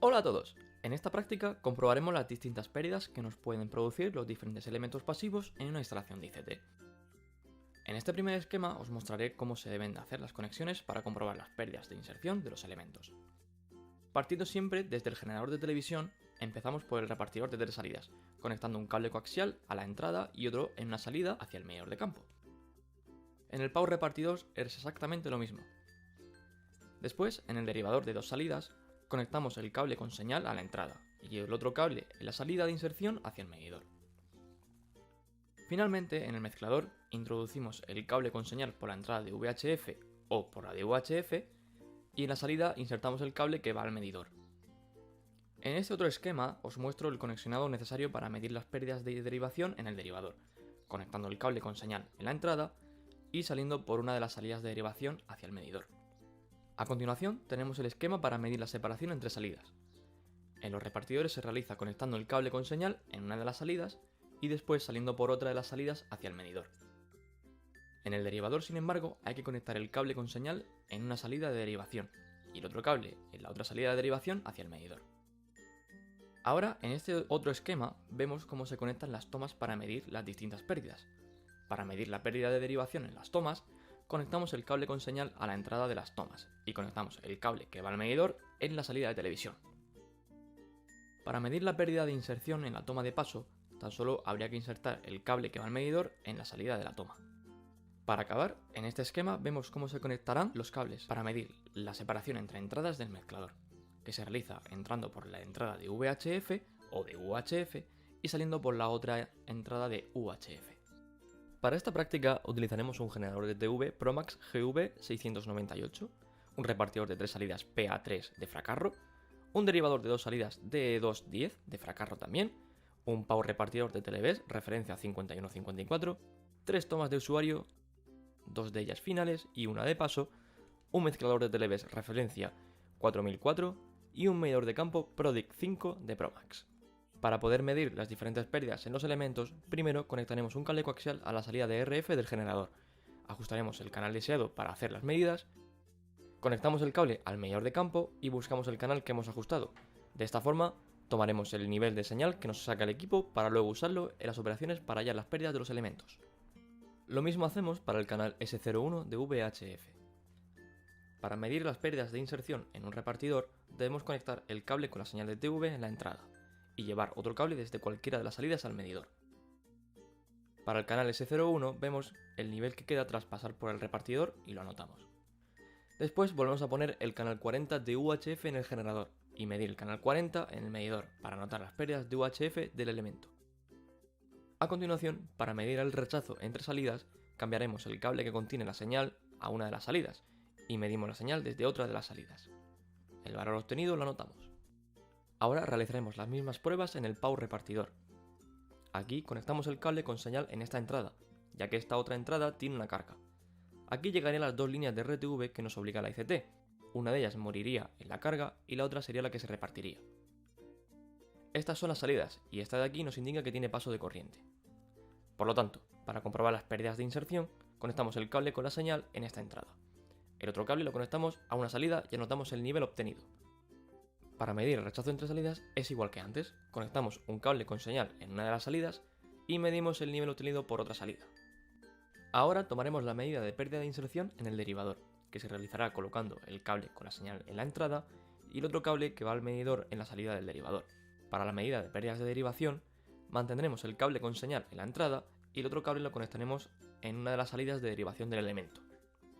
Hola a todos. En esta práctica comprobaremos las distintas pérdidas que nos pueden producir los diferentes elementos pasivos en una instalación de ICT. En este primer esquema os mostraré cómo se deben hacer las conexiones para comprobar las pérdidas de inserción de los elementos. Partiendo siempre desde el generador de televisión, empezamos por el repartidor de 3 salidas, conectando un cable coaxial a la entrada y otro en una salida hacia el medidor de campo. En el power repartidor es exactamente lo mismo. Después, en el derivador de 2 salidas, conectamos el cable con señal a la entrada y el otro cable en la salida de inserción hacia el medidor. Finalmente, en el mezclador, introducimos el cable con señal por la entrada de VHF o por la de UHF y en la salida insertamos el cable que va al medidor. En este otro esquema os muestro el conexionado necesario para medir las pérdidas de derivación en el derivador, conectando el cable con señal en la entrada y saliendo por una de las salidas de derivación hacia el medidor. A continuación tenemos el esquema para medir la separación entre salidas. En los repartidores se realiza conectando el cable con señal en una de las salidas y después saliendo por otra de las salidas hacia el medidor. En el derivador, sin embargo, hay que conectar el cable con señal en una salida de derivación y el otro cable en la otra salida de derivación hacia el medidor. Ahora, en este otro esquema, vemos cómo se conectan las tomas para medir las distintas pérdidas. Para medir la pérdida de derivación en las tomas, conectamos el cable con señal a la entrada de las tomas y conectamos el cable que va al medidor en la salida de televisión. Para medir la pérdida de inserción en la toma de paso, tan solo habría que insertar el cable que va al medidor en la salida de la toma. Para acabar, en este esquema vemos cómo se conectarán los cables para medir la separación entre entradas del mezclador, que se realiza entrando por la entrada de VHF o de UHF y saliendo por la otra entrada de UHF. Para esta práctica utilizaremos un generador de TV Promax GV698, un repartidor de 3 salidas PA3 de fracarro, un derivador de 2 salidas DE210 de fracarro también, un power repartidor de Televes referencia 5154, 3 tomas de usuario, 2 de ellas finales y una de paso, un mezclador de Televes referencia 4004 y un medidor de campo Prodic 5 de Promax. Para poder medir las diferentes pérdidas en los elementos, primero conectaremos un cable coaxial a la salida de RF del generador, ajustaremos el canal deseado para hacer las medidas, conectamos el cable al medidor de campo y buscamos el canal que hemos ajustado. De esta forma, tomaremos el nivel de señal que nos saca el equipo para luego usarlo en las operaciones para hallar las pérdidas de los elementos. Lo mismo hacemos para el canal S01 de VHF. Para medir las pérdidas de inserción en un repartidor, debemos conectar el cable con la señal de TV en la entrada y llevar otro cable desde cualquiera de las salidas al medidor. Para el canal S01 vemos el nivel que queda tras pasar por el repartidor y lo anotamos. Después volvemos a poner el canal 40 de UHF en el generador y medir el canal 40 en el medidor para anotar las pérdidas de UHF del elemento. A continuación, para medir el rechazo entre salidas, cambiaremos el cable que contiene la señal a una de las salidas y medimos la señal desde otra de las salidas. El valor obtenido lo anotamos. Ahora realizaremos las mismas pruebas en el power repartidor. Aquí conectamos el cable con señal en esta entrada, ya que esta otra entrada tiene una carga. Aquí llegarían las dos líneas de RTV que nos obliga la ICT. Una de ellas moriría en la carga y la otra sería la que se repartiría. Estas son las salidas y esta de aquí nos indica que tiene paso de corriente. Por lo tanto, para comprobar las pérdidas de inserción, conectamos el cable con la señal en esta entrada. El otro cable lo conectamos a una salida y anotamos el nivel obtenido. Para medir el rechazo entre salidas es igual que antes, conectamos un cable con señal en una de las salidas y medimos el nivel obtenido por otra salida. Ahora tomaremos la medida de pérdida de inserción en el derivador, que se realizará colocando el cable con la señal en la entrada y el otro cable que va al medidor en la salida del derivador. Para la medida de pérdidas de derivación, mantendremos el cable con señal en la entrada y el otro cable lo conectaremos en una de las salidas de derivación del elemento.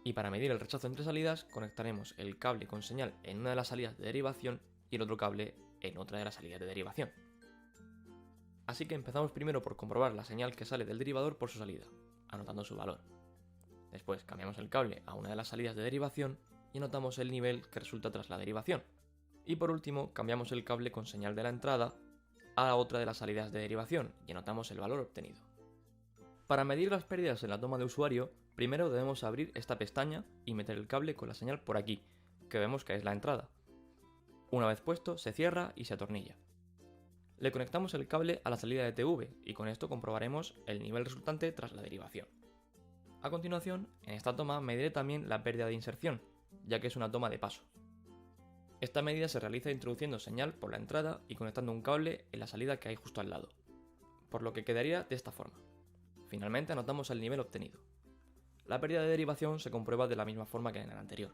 Y para medir el rechazo entre salidas, conectaremos el cable con señal en una de las salidas de derivación y el otro cable en otra de las salidas de derivación. Así que empezamos primero por comprobar la señal que sale del derivador por su salida, anotando su valor. Después cambiamos el cable a una de las salidas de derivación y anotamos el nivel que resulta tras la derivación. Y por último, cambiamos el cable con señal de la entrada a otra de las salidas de derivación y anotamos el valor obtenido. Para medir las pérdidas en la toma de usuario, primero debemos abrir esta pestaña y meter el cable con la señal por aquí, que vemos que es la entrada. Una vez puesto, se cierra y se atornilla. Le conectamos el cable a la salida de TV y con esto comprobaremos el nivel resultante tras la derivación. A continuación, en esta toma mediré también la pérdida de inserción, ya que es una toma de paso. Esta medida se realiza introduciendo señal por la entrada y conectando un cable en la salida que hay justo al lado, por lo que quedaría de esta forma. Finalmente anotamos el nivel obtenido. La pérdida de derivación se comprueba de la misma forma que en el anterior.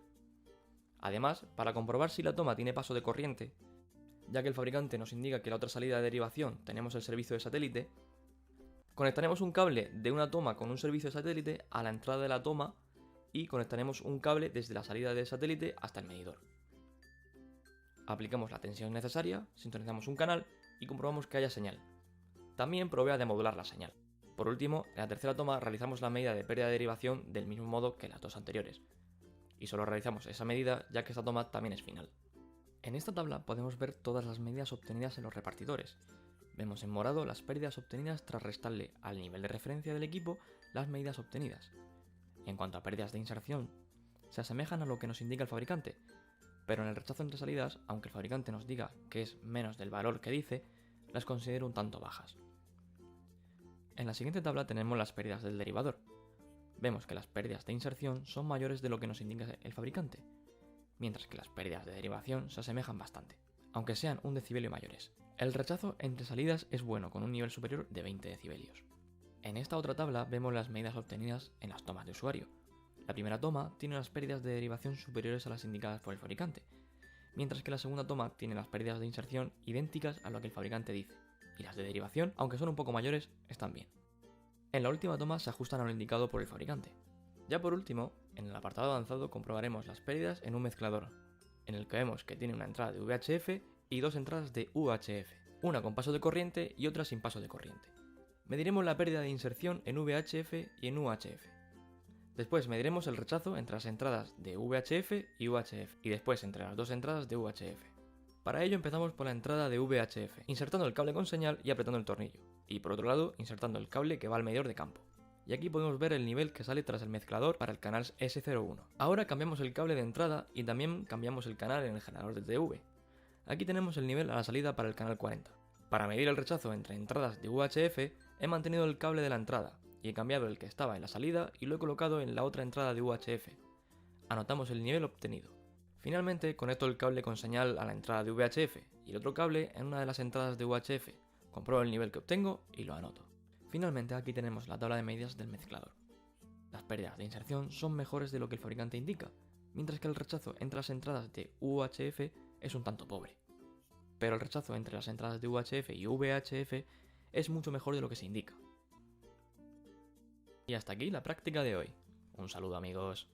Además, para comprobar si la toma tiene paso de corriente, ya que el fabricante nos indica que en la otra salida de derivación tenemos el servicio de satélite, conectaremos un cable de una toma con un servicio de satélite a la entrada de la toma y conectaremos un cable desde la salida del satélite hasta el medidor. Aplicamos la tensión necesaria, sintonizamos un canal y comprobamos que haya señal. También provea de modular la señal. Por último, en la tercera toma realizamos la medida de pérdida de derivación del mismo modo que en las dos anteriores. Y solo realizamos esa medida ya que esta toma también es final. En esta tabla podemos ver todas las medidas obtenidas en los repartidores. Vemos en morado las pérdidas obtenidas tras restarle al nivel de referencia del equipo las medidas obtenidas. En cuanto a pérdidas de inserción, se asemejan a lo que nos indica el fabricante, pero en el rechazo entre salidas, aunque el fabricante nos diga que es menos del valor que dice, las considero un tanto bajas. En la siguiente tabla tenemos las pérdidas del derivador. Vemos que las pérdidas de inserción son mayores de lo que nos indica el fabricante, mientras que las pérdidas de derivación se asemejan bastante, aunque sean 1 decibelio mayores. El rechazo entre salidas es bueno con un nivel superior de 20 decibelios. En esta otra tabla vemos las medidas obtenidas en las tomas de usuario. La primera toma tiene unas pérdidas de derivación superiores a las indicadas por el fabricante, mientras que la segunda toma tiene las pérdidas de inserción idénticas a lo que el fabricante dice, y las de derivación, aunque son un poco mayores, están bien. En la última toma se ajustan a lo indicado por el fabricante. Ya por último, en el apartado avanzado comprobaremos las pérdidas en un mezclador, en el que vemos que tiene una entrada de VHF y dos entradas de UHF, una con paso de corriente y otra sin paso de corriente. Mediremos la pérdida de inserción en VHF y en UHF. Después mediremos el rechazo entre las entradas de VHF y UHF, y después entre las dos entradas de UHF. Para ello empezamos por la entrada de VHF, insertando el cable con señal y apretando el tornillo, y por otro lado insertando el cable que va al medidor de campo. Y aquí podemos ver el nivel que sale tras el mezclador para el canal S01. Ahora cambiamos el cable de entrada y también cambiamos el canal en el generador de TV. Aquí tenemos el nivel a la salida para el canal 40. Para medir el rechazo entre entradas de UHF he mantenido el cable de la entrada y he cambiado el que estaba en la salida y lo he colocado en la otra entrada de UHF. Anotamos el nivel obtenido. Finalmente conecto el cable con señal a la entrada de VHF y el otro cable en una de las entradas de UHF, compruebo el nivel que obtengo y lo anoto. Finalmente aquí tenemos la tabla de medidas del mezclador. Las pérdidas de inserción son mejores de lo que el fabricante indica, mientras que el rechazo entre las entradas de UHF es un tanto pobre. Pero el rechazo entre las entradas de UHF y VHF es mucho mejor de lo que se indica. Y hasta aquí la práctica de hoy. Un saludo amigos.